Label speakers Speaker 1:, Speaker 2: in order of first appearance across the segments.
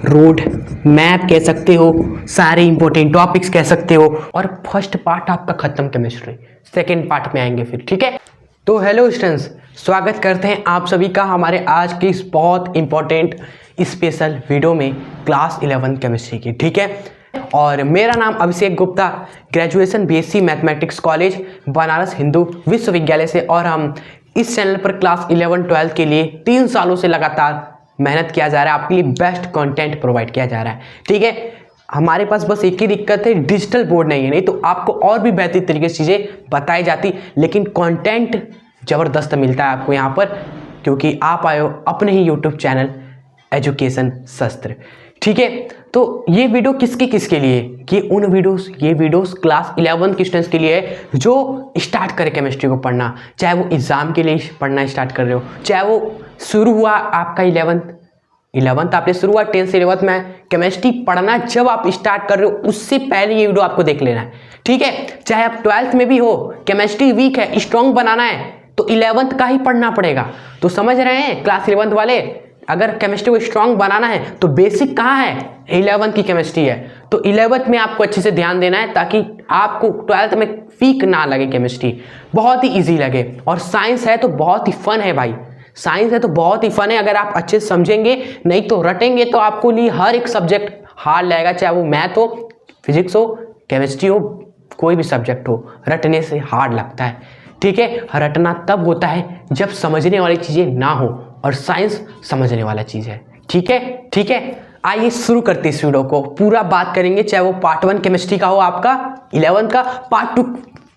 Speaker 1: Road map कह सकते हो, सारे इंपॉर्टेंट टॉपिक्स कह सकते हो। और फर्स्ट पार्ट आपका खत्म केमिस्ट्री, सेकेंड पार्ट में आएंगे फिर, ठीक है। तो हेलो स्टूडेंट्स, स्वागत करते हैं आप सभी का हमारे आज की इस बहुत इंपॉर्टेंट स्पेशल वीडियो में क्लास 11 केमिस्ट्री की, ठीक है। और मेरा नाम Abhishek Gupta, graduation BSc mathematics college Banaras Hindu विश्वविद्यालय से। और हम इस चैनल पर क्लास 11 12 के लिए 3 सालों से लगातार मेहनत किया जा रहा है, आपके लिए बेस्ट कंटेंट प्रोवाइड किया जा रहा है, ठीक है। हमारे पास बस एक ही दिक्कत है, डिजिटल बोर्ड नहीं है, नहीं तो आपको और भी बेहतरीन तरीके से चीज़ें बताई जाती, लेकिन कंटेंट ज़बरदस्त मिलता है आपको यहाँ पर, क्योंकि आप आए हो अपने ही यूट्यूब चैनल एजुकेशन शस्त्र, ठीक है। तो ये वीडियो किसके लिए, ये वीडियोस क्लास 11 के स्टूडेंट्स के लिए है जो स्टार्ट करें केमिस्ट्री को पढ़ना, चाहे वो एग्ज़ाम के लिए पढ़ना स्टार्ट कर रहे हो, चाहे वो शुरू हुआ आपका 11th आपने शुरू हुआ 10th से 11th में केमिस्ट्री पढ़ना, जब आप स्टार्ट कर रहे हो उससे पहले ये वीडियो आपको देख लेना है, ठीक है। चाहे आप 12th में भी हो, केमिस्ट्री वीक है, स्ट्रॉन्ग बनाना है तो 11th का ही पढ़ना पड़ेगा। तो समझ रहे हैं क्लास 11th वाले, अगर केमिस्ट्री को स्ट्रॉन्ग बनाना है तो बेसिक कहाँ है, 11th की केमिस्ट्री है। तो 11th में आपको अच्छे से ध्यान देना है ताकि आपको 12th में वीक ना लगे, केमिस्ट्री बहुत ही ईजी लगे। और साइंस है तो बहुत ही फन है भाई, साइंस है तो बहुत ही फन है, अगर आप अच्छे से समझेंगे, नहीं तो रटेंगे तो आपको लिए हर एक सब्जेक्ट हार्ड लगेगा, चाहे वो मैथ हो, फिजिक्स हो, केमिस्ट्री हो, कोई भी सब्जेक्ट हो, रटने से हार्ड लगता है, ठीक है। रटना तब होता है जब समझने वाली चीज़ें ना हो, और साइंस समझने वाला चीज़ है, ठीक है, ठीक है। आइए शुरू करते हैं इस वीडियो को, पूरा बात करेंगे, चाहे वो पार्ट 1 केमिस्ट्री का हो आपका 11th का, पार्ट 2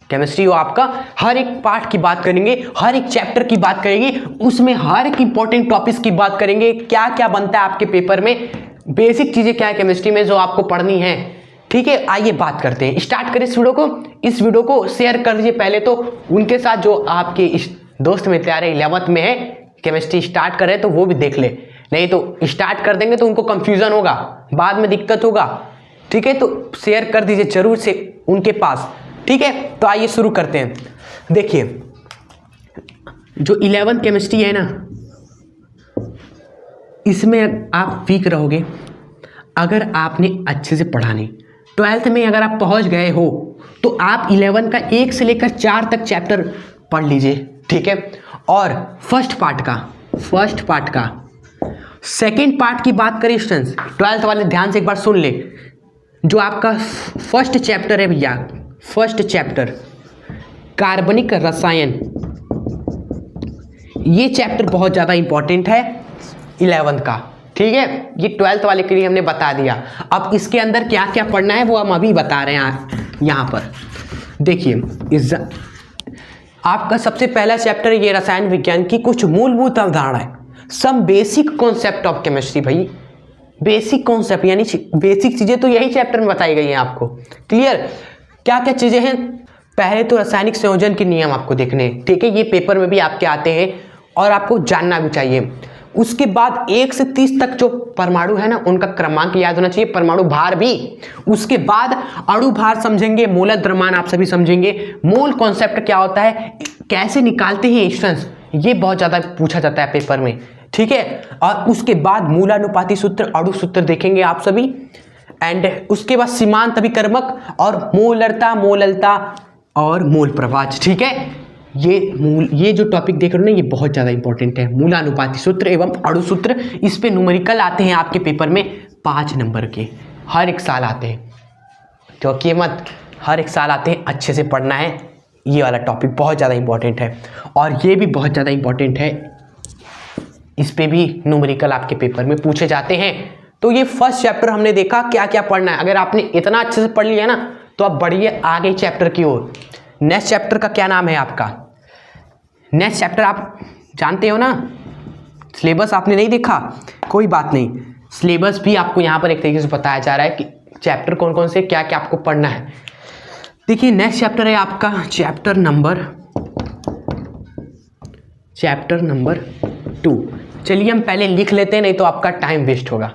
Speaker 1: केमिस्ट्री हो आपका, हर एक पार्ट की बात करेंगे, हर एक चैप्टर की बात करेंगे, उसमें हर एक इंपॉर्टेंट टॉपिक्स की बात करेंगे, क्या क्या बनता है आपके पेपर में, बेसिक चीज़ें क्या है केमिस्ट्री में जो आपको पढ़नी है, ठीक है। आइए बात करते हैं, स्टार्ट करें इस वीडियो को शेयर कर दीजिए पहले तो उनके साथ जो आपके दोस्त मित्र आ रहे 11th में है, केमिस्ट्री स्टार्ट कर रहे हैं तो वो भी देख ले, नहीं तो स्टार्ट कर देंगे तो उनको कंफ्यूजन होगा, बाद में दिक्कत होगा, ठीक है। तो शेयर कर दीजिए जरूर से उनके पास, ठीक है। तो आइए शुरू करते हैं। देखिए जो 11th केमिस्ट्री है ना, इसमें आप वीक रहोगे अगर आपने अच्छे से पढ़ा नहीं। 12th में अगर आप पहुंच गए हो तो आप 11 का 1 से लेकर 4 तक चैप्टर पढ़ लीजिए, ठीक है। और फर्स्ट पार्ट का सेकेंड पार्ट की बात करें स्टूडेंट्स, 12th वाले ध्यान से एक बार सुन ले, जो आपका फर्स्ट चैप्टर है भैया, फर्स्ट चैप्टर कार्बनिक रसायन, ये चैप्टर बहुत ज़्यादा इंपॉर्टेंट है 11th का, ठीक है। ये 12th वाले के लिए हमने बता दिया। अब इसके अंदर क्या क्या पढ़ना है वो हम अभी बता रहे हैं यहाँ पर। देखिए आपका सबसे पहला चैप्टर ये रसायन विज्ञान की कुछ मूलभूत अवधारणाएं, some basic concept of chemistry. भाई बेसिक कॉन्सेप्ट यानी बेसिक चीज़ें तो यही चैप्टर में बताई गई हैं आपको, क्लियर। क्या क्या चीज़ें हैं, पहले तो रासायनिक संयोजन के नियम आपको देखने, ठीक है, ये पेपर में भी आपके आते हैं और आपको जानना भी चाहिए। उसके बाद 1 से 30 तक जो परमाणु है ना, उनका क्रमांक याद होना चाहिए, परमाणु भार भी। उसके बाद अणु भार समझेंगे, मोलर द्रव्यमान आप सभी समझेंगे, मोल कॉन्सेप्ट क्या होता है, कैसे निकालते हैं स्टूडेंट्स, ये बहुत ज़्यादा पूछा जाता है पेपर में, ठीक है। और उसके बाद मूलानुपाती सूत्र, अणु सूत्र देखेंगे आप सभी, एंड उसके बाद सीमांत अभिकर्मक और मोललता और मोल प्रवाह, ठीक है। ये जो टॉपिक देख रहे हो ना, ये बहुत ज़्यादा इंपॉर्टेंट है, मूलानुपाती सूत्र एवं अणु सूत्र। इस पे न्यूमेरिकल आते हैं आपके पेपर में 5 नंबर के, हर एक साल आते हैं, क्योंकि मत हर एक साल आते हैं, अच्छे से पढ़ना है, ये वाला टॉपिक बहुत ज़्यादा इंपॉर्टेंट है। और ये भी बहुत ज़्यादा इंपॉर्टेंट है, इस पे भी न्यूमेरिकल आपके पेपर में पूछे जाते हैं। तो ये फर्स्ट चैप्टर हमने देखा क्या क्या पढ़ना है, अगर आपने इतना अच्छे से पढ़ लिया ना तो आप बढ़िए आगे चैप्टर की ओर। नेक्स्ट चैप्टर का क्या नाम है आपका, नेक्स्ट चैप्टर आप जानते हो ना, सिलेबस आपने नहीं देखा, कोई बात नहीं, सिलेबस भी आपको यहाँ पर एक तरीके से बताया जा रहा है कि चैप्टर कौन कौन से क्या क्या आपको पढ़ना है। देखिए नेक्स्ट चैप्टर है आपका चैप्टर नंबर 2। चलिए हम पहले लिख लेते हैं, नहीं तो आपका टाइम वेस्ट होगा।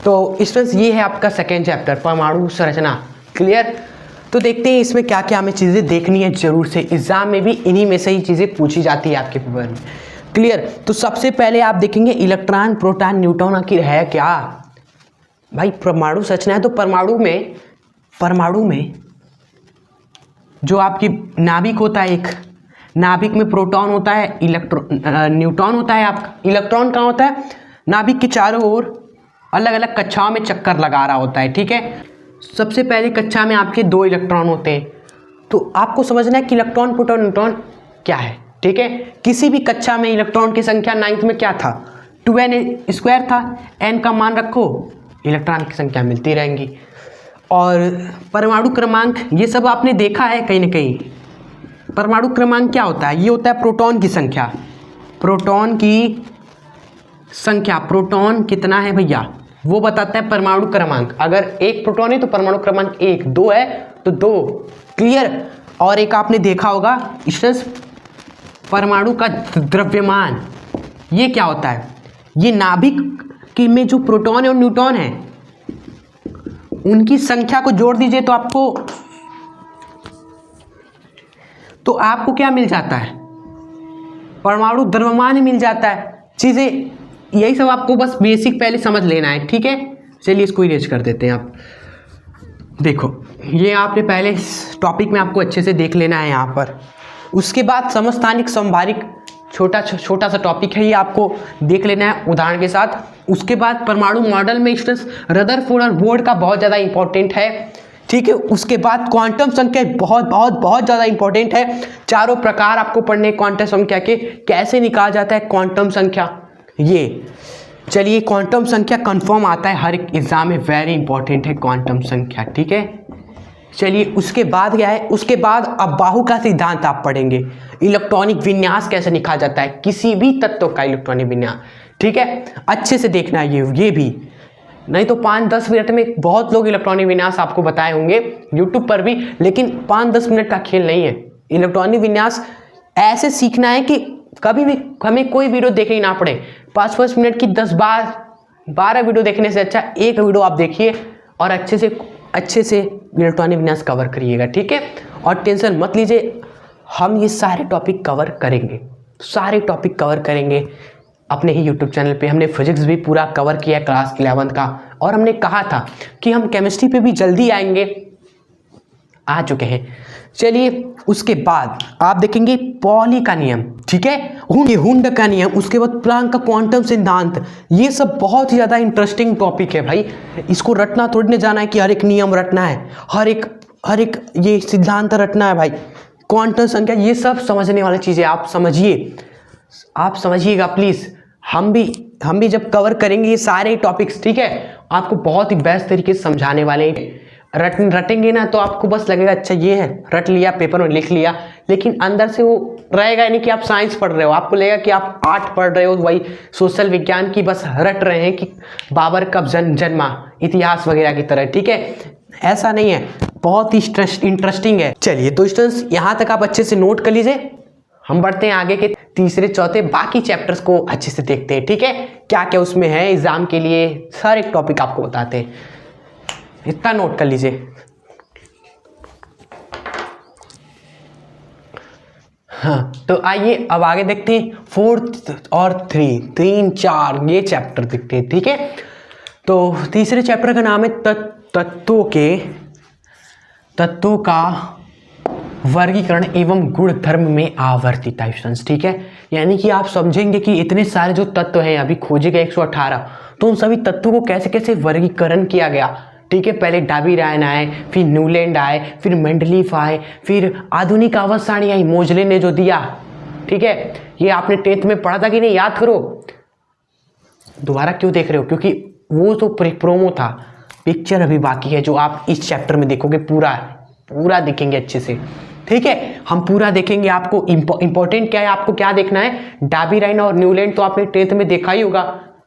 Speaker 1: तो स्टूडेंट्स ये है आपका सेकेंड चैप्टर, परमाणु संरचना, क्लियर। तो देखते हैं इसमें क्या क्या हमें चीज़ें देखनी है, जरूर से एग्जाम में भी इन्हीं में से ही चीज़ें पूछी जाती है आपके पेपर में। क्लियर। तो सबसे पहले आप देखेंगे इलेक्ट्रॉन प्रोटॉन न्यूट्रॉन आखिर है क्या भाई। परमाणु सोचना है तो परमाणु में जो आपकी नाभिक होता है, एक नाभिक में प्रोटॉन होता है, न्यूट्रॉन होता है आपका। इलेक्ट्रॉन कहाँ होता है? नाभिक के चारों ओर अलग अलग कक्षाओं में चक्कर लगा रहा होता है, ठीक है। सबसे पहले कक्षा में आपके 2 इलेक्ट्रॉन होते हैं। तो आपको समझना है कि इलेक्ट्रॉन प्रोटॉन न्यूट्रॉन क्या है, ठीक है। किसी भी कक्षा में इलेक्ट्रॉन की संख्या 9th में क्या था? 2n² था। n का मान रखो, इलेक्ट्रॉन की संख्या मिलती रहेंगी। और परमाणु क्रमांक, ये सब आपने देखा है कहीं ना कहीं। परमाणु क्रमांक क्या होता है? ये होता है प्रोटॉन की संख्या। प्रोटॉन की संख्या, प्रोटॉन कितना है भैया, वो बताता है परमाणु क्रमांक। अगर 1 प्रोटॉन है तो परमाणु क्रमांक 1, 2 है तो 2, क्लियर। और एक आपने देखा होगा स्टूडेंट्स, परमाणु का द्रव्यमान, ये क्या होता है? ये नाभिक की में जो प्रोटॉन और न्यूट्रॉन है उनकी संख्या को जोड़ दीजिए तो आपको क्या मिल जाता है? परमाणु द्रव्यमान ही मिल जाता है। चीजें यही सब आपको बस बेसिक पहले समझ लेना है, ठीक है। चलिए इसको इरेज कर देते हैं। आप देखो, ये आपने पहले इस टॉपिक में आपको अच्छे से देख लेना है यहाँ पर। उसके बाद समस्थानिक संभारिक छोटा सा टॉपिक है, ये आपको देख लेना है उदाहरण के साथ। उसके बाद परमाणु मॉडल में स्टूडेंट्स रदरफोर्ड और बोर्ड का बहुत ज़्यादा इंपॉर्टेंट है, ठीक है। उसके बाद क्वांटम संख्या बहुत ज़्यादा इंपॉर्टेंट है। चारों प्रकार आपको पढ़ने क्वांटम संख्या के, कैसे निकाला जाता है क्वांटम संख्या, ये चलिए। क्वांटम संख्या कंफर्म आता है हर एक एग्जाम में, वेरी इंपॉर्टेंट है क्वांटम संख्या, ठीक है। चलिए उसके बाद क्या है? उसके बाद अब बाहु का सिद्धांत आप पढ़ेंगे। इलेक्ट्रॉनिक विन्यास कैसे लिखा जाता है किसी भी तत्व का, इलेक्ट्रॉनिक विन्यास, ठीक है। अच्छे से देखना है ये भी, नहीं तो 5-10 मिनट में बहुत लोग इलेक्ट्रॉनिक विन्यास आपको बताए होंगे यूट्यूब पर भी, लेकिन 5-10 मिनट का खेल नहीं है। इलेक्ट्रॉनिक विन्यास ऐसे सीखना है कि कभी भी हमें कोई वीडियो देखनी ना पड़े। 5-5 मिनट की 10-12 वीडियो देखने से अच्छा एक वीडियो आप देखिए और अच्छे से इलेक्ट्रॉनिक विन्यास कवर करिएगा, ठीक है। और टेंशन मत लीजिए, हम ये सारे टॉपिक कवर करेंगे अपने ही यूट्यूब चैनल पे। हमने फिजिक्स भी पूरा कवर किया क्लास 11th का, और हमने कहा था कि हम केमिस्ट्री पे भी जल्दी आएंगे, आ चुके हैं। चलिए उसके बाद आप देखेंगे पॉली का नियम, ठीक है, हुंड का नियम, उसके बाद प्लांक का क्वांटम सिद्धांत। ये सब बहुत ही ज़्यादा इंटरेस्टिंग टॉपिक है भाई। इसको रटना थोड़ी ना जाना है कि हर एक नियम रटना है, हर एक ये सिद्धांत रटना है भाई। क्वांटम संख्या, ये सब समझने वाली चीज़ें आप समझिएगा प्लीज़। हम भी जब कवर करेंगे ये सारे टॉपिक्स, ठीक है, आपको बहुत ही बेस्ट तरीके से समझाने वाले हैं। रटेंगे ना तो आपको बस लगेगा अच्छा ये है, रट लिया, पेपर में लिख लिया, लेकिन अंदर से वो रहेगा नहीं कि आप साइंस पढ़ रहे हो। आपको लगेगा कि आप आर्ट पढ़ रहे हो, वही सोशल विज्ञान की बस रट रहे हैं कि बाबर कब जन्मा, इतिहास वगैरह की तरह, ठीक है। ऐसा नहीं है, बहुत ही इंटरेस्टिंग है। चलिए तो स्टूडेंट्स यहाँ तक आप अच्छे से नोट कर लीजिए। हम बढ़ते हैं आगे के तीसरे चौथे बाकी चैप्टर्स को अच्छे से देखते हैं, ठीक है। क्या क्या उसमें है एग्जाम के लिए, हर एक टॉपिक आपको बताते हैं, इतना नोट कर लीजिए। हाँ तो आइए अब आगे देखते हैं 4th और 3, 4 ये चैप्टर देखते हैं, ठीक है। तो तीसरे चैप्टर का नाम है तत्वों का वर्गीकरण एवं गुणधर्म में आवर्तिता, ठीक है। यानी कि आप समझेंगे कि इतने सारे जो तत्व हैं अभी खोजे गए 118, तो उन सभी तत्वों को कैसे कैसे वर्गीकरण किया गया, ठीक है। पहले डाबी रायन आए, फिर न्यूलैंड आए, फिर मेंडलीफ आए, फिर आधुनिक आवर्त सारणी आई, मोजले ने जो दिया, ठीक है। ये आपने 10th में पढ़ा था कि नहीं, याद करो। दोबारा क्यों देख रहे हो? क्योंकि वो तो प्रोमो था, पिक्चर अभी बाकी है जो आप इस चैप्टर में देखोगे, पूरा देखेंगे अच्छे से, ठीक है। हम पूरा देखेंगे। आपको इंपॉर्टेंट क्या है, आपको क्या देखना है, डाबी रायन और न्यूलैंड तो आपने 10th में देखा ही होगा,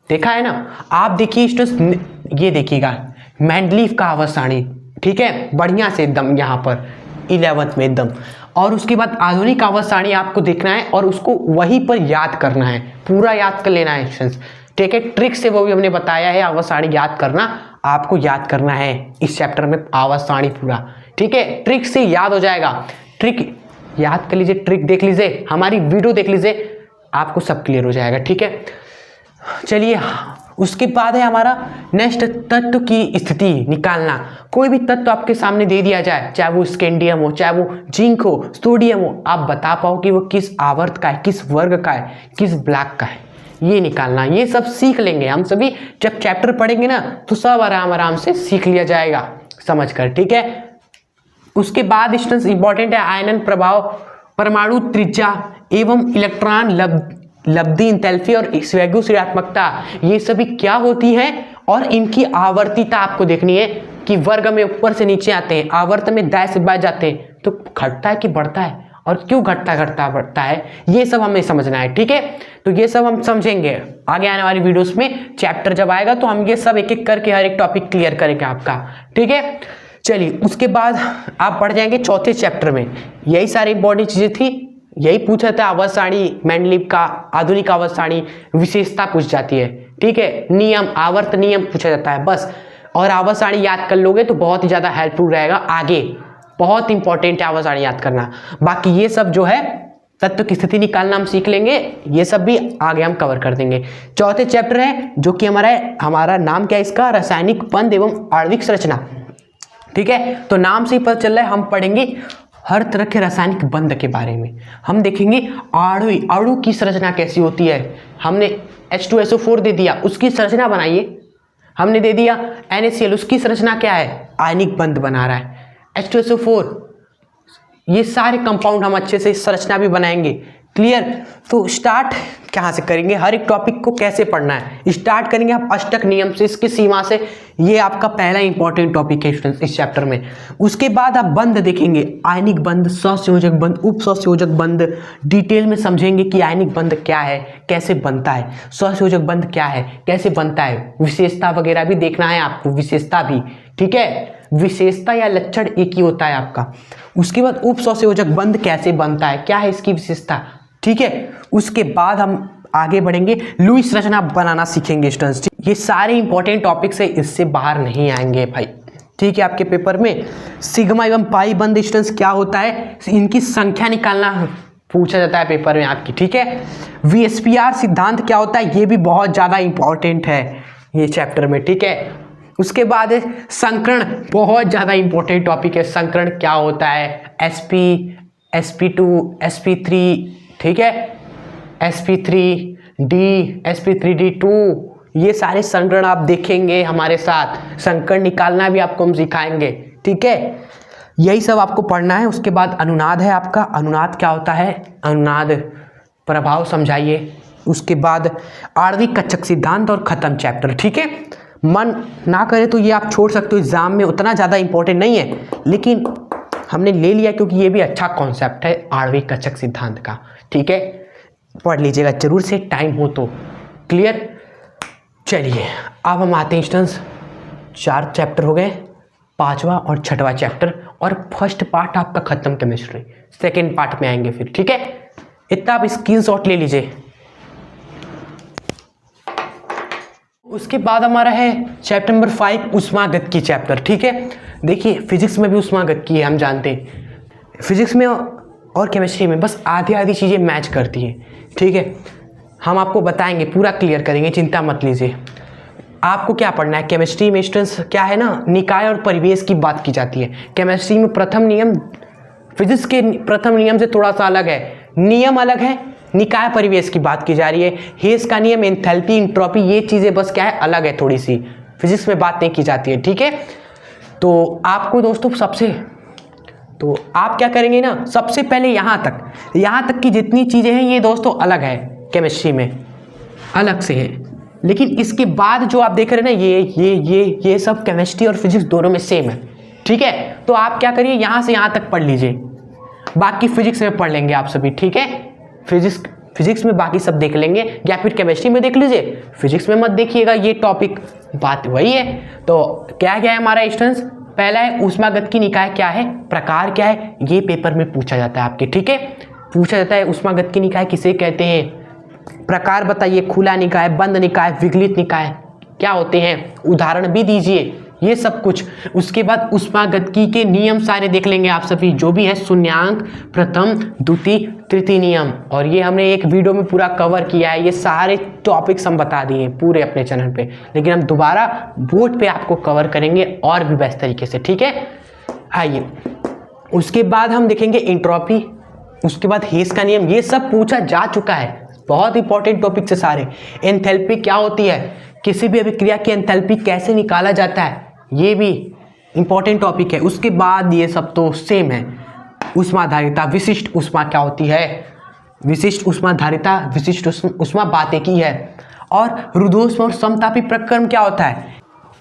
Speaker 1: देखा है ना। आप देखिए स्टूडेंट्स, ये देखिएगा मेंडलीफ का आवर्त सारणी, ठीक है, बढ़िया से एकदम यहाँ पर 11th में एकदम। और उसके बाद आधुनिक आवर्त सारणी आपको देखना है और उसको वहीं पर याद करना है, पूरा याद कर लेना है स्टूडेंट्स, ठीक है। ट्रिक से वो भी हमने बताया है, आवर्त सारणी याद करना, आपको याद करना है इस चैप्टर में आवर्त सारणी पूरा, ठीक है। ट्रिक से याद हो जाएगा। ट्रिक याद कर लीजिए, ट्रिक देख लीजिए, हमारी वीडियो देख लीजिए, आपको सब क्लियर हो जाएगा, ठीक है। चलिए, उसके बाद है हमारा नेक्स्ट, तत्व की स्थिति निकालना। कोई भी तत्व आपके सामने दे दिया जाए, चाहे वो स्कैंडियम हो, चाहे वो जिंक हो, सोडियम हो, आप बता पाओ कि वो किस आवर्त का है, किस वर्ग का है, किस ब्लॉक का है, ये निकालना। ये सब सीख लेंगे हम सभी, जब चैप्टर पढ़ेंगे ना तो सब आराम आराम से सीख लिया जाएगा समझ कर, ठीक है। उसके बाद स्टूडेंट्स इंपॉर्टेंट है आयनन प्रभाव, परमाणु त्रिज्या एवं इलेक्ट्रॉन लब्धि इंथैल्पी और स्वेगुस्यात्मकता, ये सभी क्या होती है और इनकी आवर्तिता आपको देखनी है कि वर्ग में ऊपर से नीचे आते हैं, आवर्त में दाएं से बाएं जाते हैं तो घटता है कि बढ़ता है, और क्यों घटता बढ़ता है, ये सब हमें समझना है, ठीक है। तो ये सब हम समझेंगे आगे आने वाली वीडियोस में। चैप्टर जब आएगा तो हम ये सब एक एक करके हर एक टॉपिक क्लियर करेंगे आपका, ठीक है। चलिए, उसके बाद आप पढ़ जाएंगे चौथे चैप्टर में। यही सारी इंपॉर्टेंट चीजें थी, यही पूछा था आवर्त सारणी, मेंडलीव का आधुनिक आवर्त सारणी, विशेषता पूछ जाती है, ठीक है। नियम, आवर्त नियम पूछा जाता है बस, और आवर्त सारणी याद कर लोगे तो बहुत ही ज्यादा हेल्पफुल रहेगा आगे, बहुत इंपॉर्टेंट है आवर्त सारणी याद करना। बाकी ये सब जो है तत्व की स्थिति निकालना हम सीख लेंगे, ये सब भी आगे हम कवर कर देंगे। चौथे चैप्टर है जो कि हमारा नाम क्या है इसका, रासायनिक बंध एवं आणविक संरचना, ठीक है। तो नाम से ही पता चल रहा है हम पढ़ेंगे हर तरह के रासायनिक बंध के बारे में। हम देखेंगे अणु की संरचना कैसी होती है। हमने H2SO4 दे दिया, उसकी संरचना बनाइए। हमने दे दिया NaCl, उसकी संरचना क्या है, आयनिक बंध बना रहा है। H2SO4, ये सारे कंपाउंड हम अच्छे से संरचना भी बनाएंगे, क्लियर। तो स्टार्ट कहाँ से करेंगे, हर एक टॉपिक को कैसे पढ़ना है, स्टार्ट करेंगे आप अष्टक नियम से, इसकी सीमा से। ये आपका पहला इंपॉर्टेंट टॉपिक है स्टूडेंट्स इस चैप्टर में। उसके बाद आप बंध देखेंगे, आयनिक बंध, सहसंयोजक बंध, उप सहसंयोजक बंध, डिटेल में समझेंगे कि आयनिक बंध क्या है, कैसे बनता है, सहसंयोजक बंध क्या है, कैसे बनता है, विशेषता वगैरह भी देखना है आपको, विशेषता भी, ठीक है। विशेषता या लक्षण एक ही होता है आपका। उसके बाद उप सहसंयोजक बंध कैसे बनता है, क्या है इसकी विशेषता, ठीक है। उसके बाद हम आगे बढ़ेंगे, लुईस संरचना बनाना सीखेंगे स्टूडेंट्स। ये सारे इंपॉर्टेंट टॉपिक्स है, इससे बाहर नहीं आएंगे भाई, ठीक है। आपके पेपर में सिग्मा एवं पाई बंध स्टूडेंट्स क्या होता है, इनकी संख्या निकालना पूछा जाता है पेपर में आपकी, ठीक है। VSPR सिद्धांत क्या होता है, ये भी बहुत ज्यादा इंपॉर्टेंट है ये चैप्टर में, ठीक है। उसके बाद संकरण, बहुत ज्यादा इंपॉर्टेंट टॉपिक है, संकरण क्या होता है, sp, sp2, sp3, ठीक है, sp3d, sp3d2, ये सारे संकरण आप देखेंगे हमारे साथ, संकरण निकालना भी आपको हम सिखाएंगे, ठीक है। यही सब आपको पढ़ना है। उसके बाद अनुनाद है आपका, अनुनाद क्या होता है, अनुनाद प्रभाव समझाइए। उसके बाद आणविक कक्षक सिद्धांत और खत्म चैप्टर, ठीक है। मन ना करे तो ये आप छोड़ सकते हो, एग्जाम में उतना ज़्यादा इंपॉर्टेंट नहीं है, लेकिन हमने ले लिया क्योंकि ये भी अच्छा कॉन्सेप्ट है आणविक कक्षक सिद्धांत का, ठीक है। पढ़ लीजिएगा जरूर से, टाइम हो तो, क्लियर। चलिए, अब हम आते हैं स्टूडेंट्स, 4 चैप्टर हो गए, 5वां और 6वां चैप्टर, और फर्स्ट पार्ट आपका खत्म केमिस्ट्री, सेकेंड पार्ट में आएंगे फिर, ठीक है। इतना आप स्क्रीनशॉट ले लीजिए। उसके बाद हमारा है चैप्टर नंबर 5, ऊष्मागतिकी चैप्टर, ठीक है। देखिए, फिजिक्स में भी ऊष्मागतिकी है, हम जानते हैं। फिजिक्स में और केमिस्ट्री में बस आधी आधी चीज़ें मैच करती हैं, ठीक है। हम आपको बताएंगे, पूरा क्लियर करेंगे, चिंता मत लीजिए। आपको क्या पढ़ना है केमिस्ट्री में स्टूडेंट्स, क्या है ना, निकाय और परिवेश की बात की जाती है। केमिस्ट्री में प्रथम नियम फिजिक्स के प्रथम नियम से थोड़ा सा अलग है, नियम अलग है, निकाय परिवेश की बात की जा रही है। हेस का नियम, एंथैल्पी, एंट्रोपी, ये चीज़ें बस क्या है, अलग है थोड़ी सी, फिजिक्स में बात नहीं की जाती है, ठीक है। तो आपको दोस्तों तो आप क्या करेंगे ना, सबसे पहले यहाँ तक की जितनी चीज़ें हैं ये दोस्तों अलग है, केमिस्ट्री में अलग से है, लेकिन इसके बाद जो आप देख रहे हैं ना, ये सब केमिस्ट्री और फिजिक्स दोनों में सेम है, ठीक है। तो आप क्या करिए, यहाँ से यहाँ तक पढ़ लीजिए, बाकी फिजिक्स में पढ़ लेंगे आप सभी, ठीक है। फिजिक्स में बाकी सब देख लेंगे, या फिर केमिस्ट्री में देख लीजिए, फिजिक्स में मत देखिएगा, ये टॉपिक बात वही है। तो क्या है हमारा स्टूडेंट्स, पहला है ऊष्मागतिकी निकाय क्या है, प्रकार क्या है, ये पेपर में पूछा जाता है आपके, ठीक है। पूछा जाता है ऊष्मागतिकी निकाय किसे कहते हैं, प्रकार बताइए, खुला निकाय, बंद निकाय, विगलित निकाय क्या होते हैं, उदाहरण भी दीजिए, ये सब कुछ। उसके बाद ऊष्मागतिकी के नियम सारे देख लेंगे आप सभी, जो भी है शून्यांक, प्रथम, द्वितीय, तृतीय नियम, और ये हमने एक वीडियो में पूरा कवर किया है। ये सारे टॉपिक्स हम बता दिए हैं पूरे अपने चैनल पे, लेकिन हम दोबारा बोर्ड पे आपको कवर करेंगे और भी बेस्ट तरीके से, ठीक है। आइए, उसके बाद हम देखेंगे एंट्रोपी, उसके बाद हेस का नियम, ये सब पूछा जा चुका है, बहुत इंपॉर्टेंट टॉपिक से सारे। एंथैल्पी क्या होती है, किसी भी अभिक्रिया की एंथैल्पी कैसे निकाला जाता है, ये भी इंपॉर्टेंट टॉपिक है। उसके बाद ये सब तो सेम है। ऊष्माधारिता, विशिष्ट ऊष्मा क्या होती है, विशिष्ट ऊष्माधारिता, विशिष्ट ऊष्मा बातें की है, और रुद्धोष्म और समतापी प्रक्रम क्या होता है,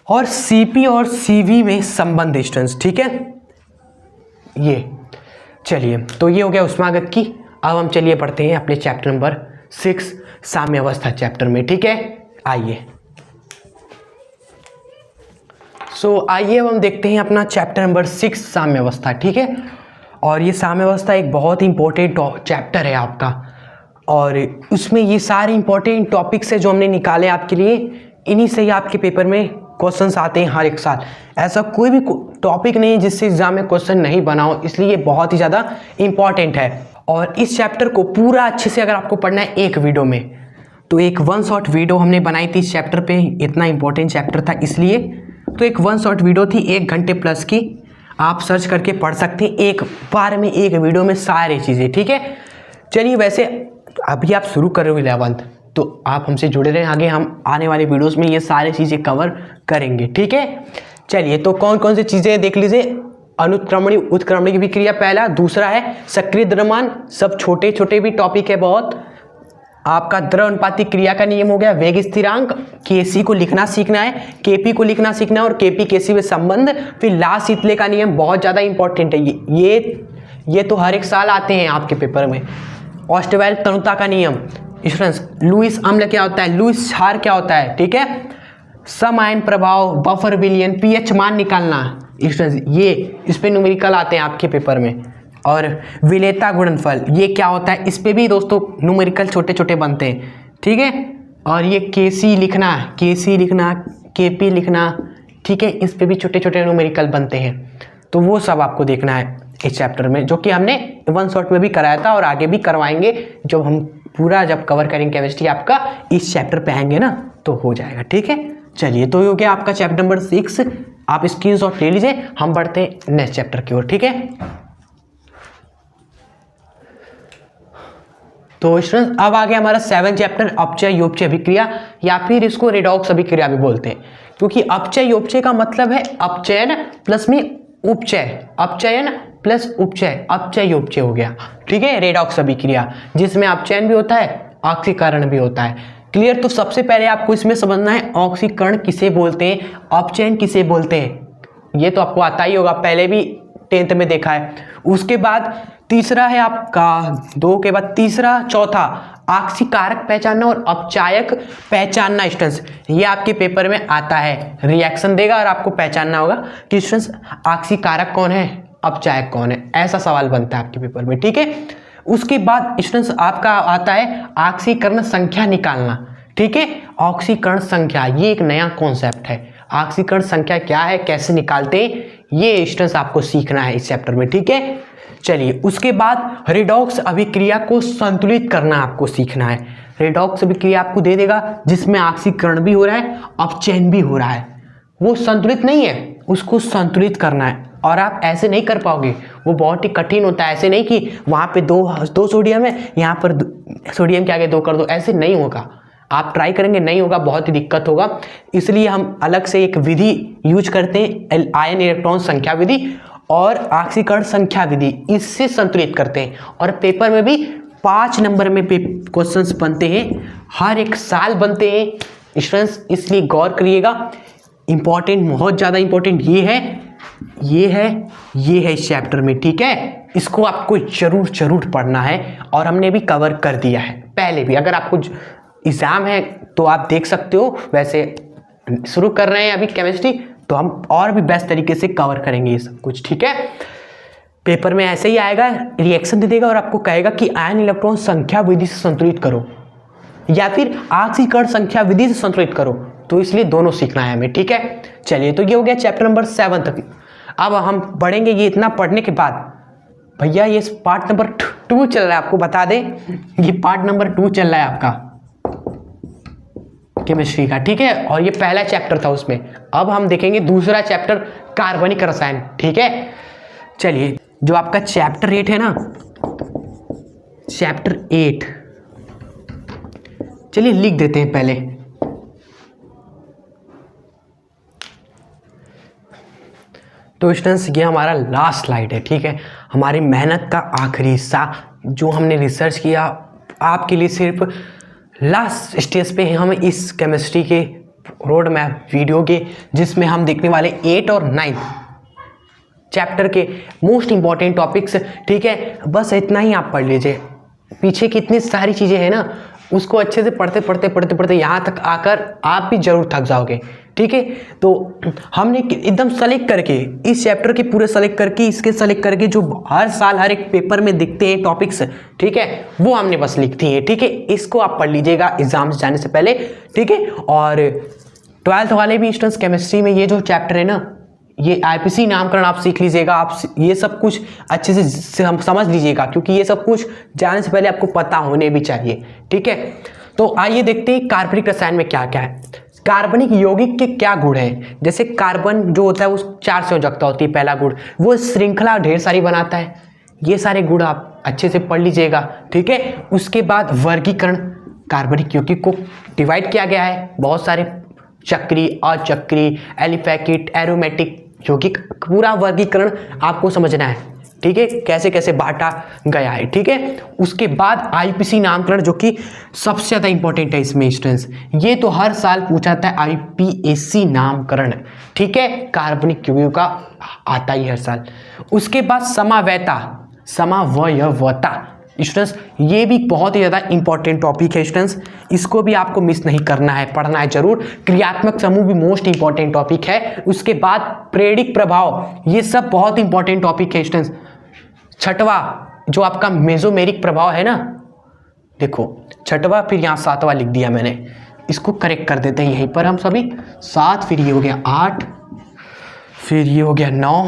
Speaker 1: और सीपी और सीवी में संबंध डिस्टेंस, ठीक है। ये चलिए, तो ये हो गया ऊष्मागतिकी। अब हम चलिए पढ़ते हैं अपने चैप्टर नंबर 6 साम्य अवस्था चैप्टर में, ठीक है। आइए, आइए अब हम देखते हैं अपना चैप्टर नंबर 6 साम्य अवस्था, ठीक है। और ये साम्य अवस्था एक बहुत ही इंपॉर्टेंट चैप्टर है आपका, और उसमें ये सारे इंपॉर्टेंट टॉपिक्स है जो हमने निकाले आपके लिए। इन्हीं से ही आपके पेपर में क्वेश्चंस आते हैं हर एक साल। ऐसा कोई भी टॉपिक नहीं है जिससे एग्जाम में क्वेश्चन नहीं बना हो, इसलिए ये बहुत ही ज़्यादा इंपॉर्टेंट है। और इस चैप्टर को पूरा अच्छे से अगर आपको पढ़ना है एक वीडियो में, तो एक 1 शॉट वीडियो हमने बनाई थी इस चैप्टर पे, इतना इंपॉर्टेंट चैप्टर था इसलिए। तो एक 1 शॉट वीडियो थी 1 घंटे प्लस की, आप सर्च करके पढ़ सकते हैं एक बार में, एक वीडियो में सारी चीज़ें, ठीक है। चलिए, वैसे अभी आप शुरू कर रहे हो 11th, तो आप हमसे जुड़े रहें, आगे हम आने वाले वीडियोस में ये सारी चीज़ें कवर करेंगे, ठीक है। चलिए, तो कौन कौन सी चीज़ें देख लीजिए। अनुत्क्रमणी उत्क्रमणी की विक्रिया पहला, दूसरा है सक्रिय द्रव्यमान, सब छोटे छोटे भी टॉपिक है बहुत। आपका द्रव अनुपाती क्रिया का नियम हो गया, वेग स्थिरांक, केसी को लिखना सीखना है, केपी को लिखना सीखना है, और केपी केसी में संबंध। फिर लास्ट शीतले का नियम बहुत ज़्यादा इंपॉर्टेंट है, ये तो हर एक साल आते हैं आपके पेपर में। ऑस्टवेल तनुता का नियम, स्टूडेंट्स, लुईस अम्ल क्या होता है, लुईस क्षार क्या होता है, ठीक है। सम आयन प्रभाव, बफर विलयन, पीएच मान निकालना, स्टूडेंट्स ये इस पे न्यूमेरिकल आते हैं आपके पेपर में। और विलेयता गुणनफल, ये क्या होता है, इस पे भी दोस्तों न्यूमेरिकल छोटे छोटे बनते हैं, ठीक है। और ये केसी लिखना, केपी लिखना, ठीक है, इस पे भी छोटे छोटे न्यूमेरिकल बनते हैं। तो वो सब आपको देखना है इस चैप्टर में, जो कि हमने 1 शॉट में भी कराया था और आगे भी करवाएंगे। जब हम पूरा कवर करेंगे केमिस्ट्री आपका इस चैप्टर पे आएंगे ना, तो हो जाएगा, ठीक है। चलिए, तो ये हो गया आपका चैप्टर नंबर 6, आप स्क्रीनशॉट ले लीजिए। हम बढ़ते हैं नेक्स्ट चैप्टर की ओर, ठीक है। तो स्टूडेंट्स, अब आ गया हमारा 7 चैप्टर, अपचय योपचय अभिक्रिया, या फिर इसको रेडॉक्स अभिक्रिया भी बोलते हैं, क्योंकि अपचय योपचय का मतलब है अपचयन प्लस में उपचय, अपचयन प्लस उपचय, अपचय योपचय हो गया, ठीक है। रेडॉक्स अभिक्रिया जिसमें अपचयन भी होता है, ऑक्सीकरण भी होता है। क्लियर। तो सबसे पहले आपको इसमें समझना है ऑक्सीकरण किसे बोलते हैं, अपचयन किसे बोलते हैं, ये तो आपको आता ही होगा, पहले भी 10th में देखा है। उसके बाद तीसरा है आपका 2 के बाद तीसरा, चौथा आक्सीकारक पहचानना और अपचायक पहचानना। स्टूडेंट्स, ये आपके पेपर में आता है, रिएक्शन देगा और आपको पहचानना होगा कि स्टूडेंट्स आक्सीकारक कौन है, अपचायक कौन है, ऐसा सवाल बनता है आपके पेपर में, ठीक है। उसके बाद स्टूडेंट्स आपका आता है ऑक्सीकरण संख्या निकालना, ठीक है। ऑक्सीकरण संख्या ये एक नया कॉन्सेप्ट है, ऑक्सीकरण संख्या क्या है, कैसे निकालते हैं, ये स्टूडेंट्स आपको सीखना है इस चैप्टर में, ठीक है। चलिए, उसके बाद रेडॉक्स अभिक्रिया को संतुलित करना आपको सीखना है। रेडॉक्स अभिक्रिया आपको दे देगा जिसमें ऑक्सीकरण भी हो रहा है, अपचयन भी हो रहा है, वो संतुलित नहीं है, उसको संतुलित करना है। और आप ऐसे नहीं कर पाओगे, वो बहुत ही कठिन होता है। ऐसे नहीं कि वहाँ पे दो सोडियम है, यहाँ पर सोडियम के आगे 2 कर दो, ऐसे नहीं होगा। आप ट्राई करेंगे, नहीं होगा, बहुत ही दिक्कत होगा। इसलिए हम अलग से एक विधि यूज करते हैं, आयन इलेक्ट्रॉन संख्या विधि और ऑक्सीकरण संख्या विधि, इससे संतुलित करते हैं। और पेपर में भी 5 नंबर में क्वेश्चंस बनते हैं, हर एक साल बनते हैं स्टूडेंट्स, इसलिए गौर करिएगा। इंपॉर्टेंट, बहुत ज़्यादा इंपॉर्टेंट ये है इस चैप्टर में, ठीक है। इसको आपको जरूर पढ़ना है, और हमने भी कवर कर दिया है पहले भी। अगर आपको एग्जाम है तो आप देख सकते हो, वैसे शुरू कर रहे हैं अभी केमिस्ट्री, तो हम और भी बेस्ट तरीके से कवर करेंगे ये सब कुछ, ठीक है। पेपर में ऐसे ही आएगा, रिएक्शन दे देगा और आपको कहेगा कि आयन इलेक्ट्रॉन संख्या विधि से संतुलित करो, या फिर ऑक्सीकरण संख्या विधि से संतुलित करो। तो इसलिए दोनों सीखना है हमें, ठीक है। चलिए, तो ये हो गया चैप्टर नंबर 7 तक। अब हम पढ़ेंगे, ये इतना पढ़ने के बाद भैया ये पार्ट नंबर 2 चल रहा है, आपको बता दें ये पार्ट नंबर 2 चल रहा है आपका केमिस्ट्री का, ठीक है। और ये पहला चैप्टर था उसमें। अब हम देखेंगे दूसरा चैप्टर कार्बनिक रसायन, ठीक है। चलिए, जो आपका चैप्टर 8 है ना, चैप्टर 8, चलिए लिख देते हैं पहले। तो स्टूडेंट्स, ये हमारा लास्ट स्लाइड है, ठीक है। हमारी मेहनत का आखिरी हिस्सा जो हमने रिसर्च किया आपके लिए, सिर्फ लास्ट स्टेज पे हम इस केमिस्ट्री के रोड मैप वीडियो के, जिसमें हम देखने वाले 8 और 9 चैप्टर के मोस्ट इंपॉर्टेंट टॉपिक्स, ठीक है। बस इतना ही आप पढ़ लीजिए। पीछे की इतनी सारी चीज़ें हैं ना, उसको अच्छे से पढ़ते पढ़ते यहाँ तक आकर आप भी जरूर थक जाओगे, ठीक है। तो हमने एकदम सेलेक्ट करके इस चैप्टर के पूरे सेलेक्ट करके, इसके सेलेक्ट करके जो हर साल हर एक पेपर में दिखते हैं टॉपिक्स, ठीक है, वो हमने बस लिखती हैं, ठीक है। इसको आप पढ़ लीजिएगा एग्जाम से जाने से पहले, ठीक है। और 12th वाले भी स्टूडेंट्स केमिस्ट्री में ये जो चैप्टर है ना, ये आईपीसी नामकरण आप सीख लीजिएगा। आप ये सब कुछ अच्छे से हम समझ लीजिएगा, क्योंकि ये सब कुछ जाने से पहले आपको पता होने भी चाहिए, ठीक है। तो आइए देखते हैं कार्बनिक रसायन में क्या क्या है। कार्बनिक यौगिक के क्या गुण हैं। जैसे कार्बन जो होता है वो 4 संयोजकता होती है, पहला गुण, वो श्रृंखला ढेर सारी बनाता है। ये सारे गुण आप अच्छे से पढ़ लीजिएगा, ठीक है। उसके बाद वर्गीकरण, कार्बनिक यौगिक को डिवाइड किया गया है बहुत सारे, चक्री, अचक्री, एलिफैटिक, एरोमेटिक यौगिक, पूरा वर्गीकरण आपको समझना है, ठीक है, कैसे कैसे बांटा गया है, ठीक है। उसके बाद आईपीसी नामकरण, जो कि सबसे ज़्यादा इंपॉर्टेंट है इसमें स्टूडेंट्स, ये तो हर साल पूछा जाता है आईपीएसी नामकरण, ठीक है, कार्बनिक यौगिकों का आता ही हर साल। उसके बाद समावयता, समावयवता स्टूडेंट्स, ये भी बहुत ही ज़्यादा इंपॉर्टेंट टॉपिक है स्टूडेंट्स, इसको भी आपको मिस नहीं करना है, पढ़ना है जरूर। क्रियात्मक समूह भी मोस्ट इंपॉर्टेंट टॉपिक है। उसके बाद प्रेरिक प्रभाव, ये सब बहुत इंपॉर्टेंट टॉपिक है स्टूडेंट्स। छठवा जो आपका मेसोमेरिक प्रभाव है ना, देखो छठवा, फिर यहाँ 7वां लिख दिया मैंने, इसको करेक्ट कर देते हैं यहीं पर हम सभी। 7, फिर ये हो गया 8, फिर ये हो गया 9,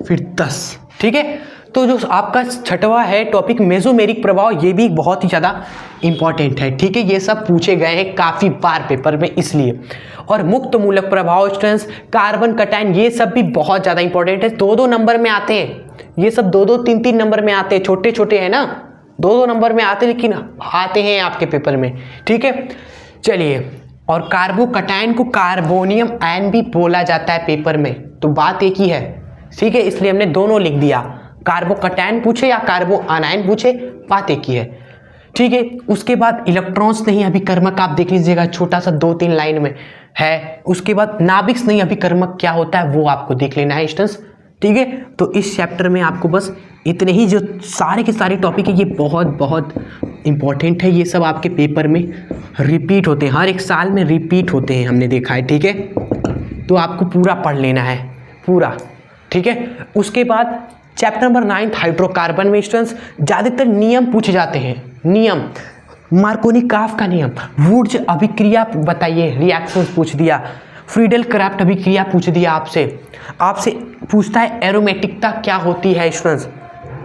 Speaker 1: फिर 10, ठीक है। तो जो आपका छठवा है टॉपिक मेसोमेरिक प्रभाव, ये भी बहुत ही ज़्यादा इंपॉर्टेंट है, ठीक है। ये सब पूछे गए हैं काफ़ी बार पेपर में, इसलिए। और मुक्त मूलक प्रभाव स्टूडेंट्स, कार्बन कटायन, ये सब भी बहुत ज़्यादा इंपॉर्टेंट है। 2-2 नंबर में आते हैं ये सब, 2-2 3-3 नंबर में आते हैं, छोटे छोटे हैं ना, 2-2 नंबर में आते, लेकिन आते हैं आपके पेपर में, ठीक है। चलिए, और कार्बोकटायन को कार्बोनियम आयन भी बोला जाता है पेपर में, तो बात एक ही है, ठीक है। इसलिए हमने दोनों लिख दिया, कार्बोकटायन पूछे या कार्बो आनायन पूछे, बात एक ही है, ठीक है। उसके बाद इलेक्ट्रॉन्स नहीं अभिकर्मक, आप देख लीजिएगा, छोटा सा 2-3 लाइन में है। उसके बाद नाभिक नहीं अभिकर्मक क्या होता है वो आपको देख लेना है स्टूडेंट्स, ठीक है। तो इस चैप्टर में आपको बस इतने ही, जो सारे के सारे टॉपिक है ये बहुत बहुत इंपॉर्टेंट है। ये सब आपके पेपर में रिपीट होते हैं, हर एक साल में रिपीट होते हैं, हमने देखा है, ठीक है। तो आपको पूरा पढ़ लेना है, पूरा, ठीक है। उसके बाद चैप्टर नंबर 9 हाइड्रोकार्बन में स्टूडेंट्स ज़्यादातर नियम पूछे जाते हैं। नियम, मार्कोनी-काफ का नियम, वुर्ज अभिक्रिया बताइए, रिएक्शंस पूछ दिया, फ्रीडल क्राफ्ट अभिक्रिया पूछ दिया आपसे पूछता है एरोमेटिकता क्या होती है स्टूडेंट्स,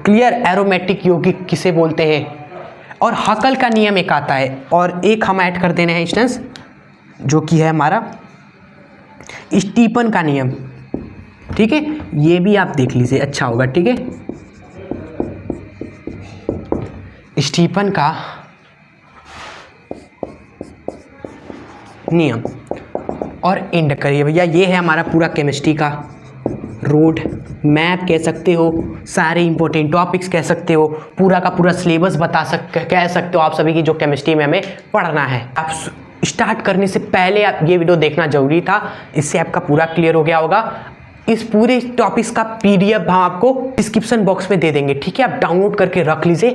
Speaker 1: क्लियर, एरोमेटिक यौगिक किसे बोलते हैं। और हकल का नियम एक आता है, और एक हम ऐड कर देने हैं स्टूडेंट्स, जो कि है हमारा स्टीफन का नियम, ठीक है। ये भी आप देख लीजिए, अच्छा होगा, ठीक है। स्टीफन का नियम, और एंड करिए भैया। ये है हमारा पूरा केमिस्ट्री का रोड मैप कह सकते हो, सारे इंपॉर्टेंट टॉपिक्स कह सकते हो, पूरा का पूरा सिलेबस कह सकते हो आप सभी की, जो केमिस्ट्री में हमें पढ़ना है। आप स्टार्ट करने से पहले आप ये वीडियो देखना जरूरी था, इससे आपका पूरा क्लियर हो गया होगा। इस पूरे टॉपिक्स का PDF हम आपको डिस्क्रिप्शन बॉक्स में दे देंगे, ठीक है। आप डाउनलोड करके रख लीजिए।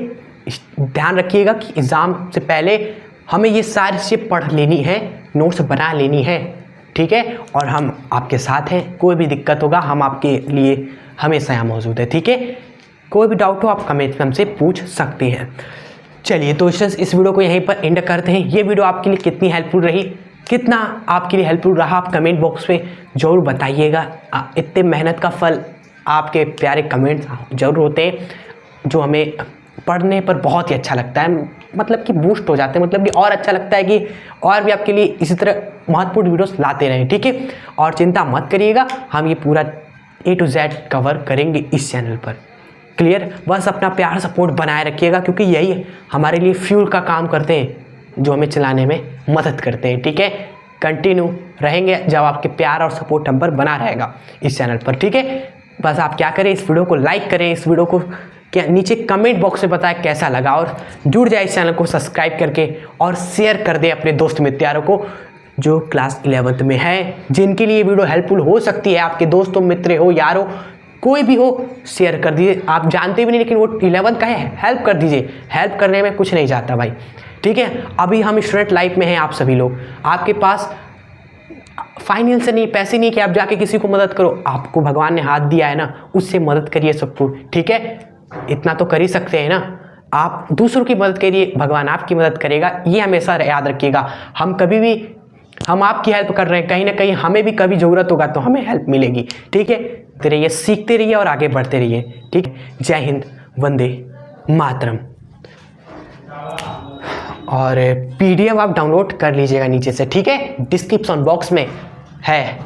Speaker 1: ध्यान रखिएगा कि एग्ज़ाम से पहले हमें ये सारी चीज़ें पढ़ लेनी है, नोट्स बना लेनी है, ठीक है। और हम आपके साथ हैं, कोई भी दिक्कत होगा हम आपके लिए हमेशा यहाँ मौजूद है, ठीक है। कोई भी डाउट हो आप कमेंट में हमसे पूछ सकते हैं। चलिए तो स्टूडेंट्स इस वीडियो को यहीं पर एंड करते हैं। ये वीडियो आपके लिए कितनी हेल्पफुल रही, कितना आपके लिए हेल्पफुल रहा, आप कमेंट बॉक्स में ज़रूर बताइएगा। इतने मेहनत का फल आपके प्यारे कमेंट्स ज़रूर होते हैं, जो हमें पढ़ने पर बहुत ही अच्छा लगता है, मतलब कि बूस्ट हो जाते हैं, मतलब कि और अच्छा लगता है कि और भी आपके लिए इसी तरह महत्वपूर्ण वीडियोस लाते रहें, ठीक है। और चिंता मत करिएगा, हम ये पूरा A to Z कवर करेंगे इस चैनल पर। क्लियर? बस अपना प्यार सपोर्ट बनाए रखिएगा, क्योंकि यही हमारे लिए फ्यूल का काम करते हैं, जो हमें चलाने में मदद करते हैं, ठीक है। कंटिन्यू रहेंगे जब आपके प्यार और सपोर्ट हम पर बना रहेगा इस चैनल पर, ठीक है। बस आप क्या करें, इस वीडियो को लाइक करें, इस वीडियो को क्या नीचे कमेंट बॉक्स में बताएं कैसा लगा, और जुड़ जाए इस चैनल को सब्सक्राइब करके, और शेयर कर दें अपने दोस्त मित्रों को जो क्लास 11th में है, जिनके लिए वीडियो हेल्पफुल हो सकती है। आपके दोस्तों, मित्र हो, यार हो, कोई भी हो, शेयर कर दीजिए। आप जानते भी नहीं लेकिन वो 11th का है, हेल्प कर दीजिए। हेल्प करने में कुछ नहीं जाता भाई, ठीक है। अभी हम स्टूडेंट लाइफ में हैं, आप सभी लोग, आपके पास फाइनेंस नहीं, पैसे नहीं कि आप जाके किसी को मदद करो। आपको भगवान ने हाथ दिया है ना, उससे मदद करिए सबको, ठीक है। इतना तो कर ही सकते हैं ना। आप दूसरों की मदद करिए, भगवान आपकी मदद करेगा, ये हमेशा याद रखिएगा। हम आपकी हेल्प कर रहे हैं, कहीं ना कहीं हमें भी कभी ज़रूरत होगा तो हमें हेल्प मिलेगी, ठीक है। तो रहिए, सीखते रहिए और आगे बढ़ते रहिए, ठीक। जय हिंद, वंदे मातरम। और PDF आप डाउनलोड कर लीजिएगा नीचे से, ठीक है, डिस्क्रिप्शन बॉक्स में है।